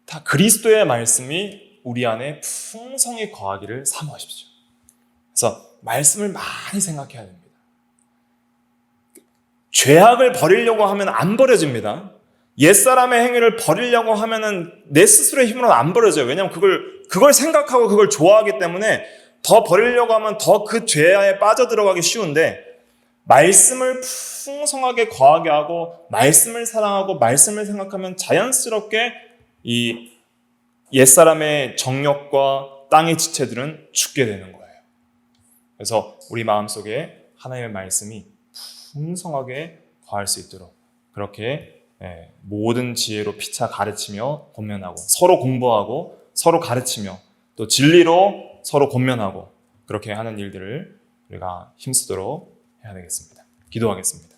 다 그리스도의 말씀이 우리 안에 풍성히 거하기를 사모하십시오. 그래서 말씀을 많이 생각해야 됩니다. 죄악을 버리려고 하면 안 버려집니다. 옛사람의 행위를 버리려고 하면은 내 스스로의 힘으로는 안 버려져요. 왜냐하면 그걸 생각하고 그걸 좋아하기 때문에 더 버리려고 하면 더 그 죄에 빠져들어가기 쉬운데 말씀을 풍성하게 거하게 하고 말씀을 사랑하고 말씀을 생각하면 자연스럽게 이 옛사람의 정욕과 땅의 지체들은 죽게 되는 거예요. 그래서 우리 마음속에 하나님의 말씀이 풍성하게 거할 수 있도록 그렇게 모든 지혜로 피차 가르치며 권면하고 서로 공부하고 서로 가르치며 또 진리로 서로 권면하고 그렇게 하는 일들을 우리가 힘쓰도록 해야 되겠습니다. 기도하겠습니다.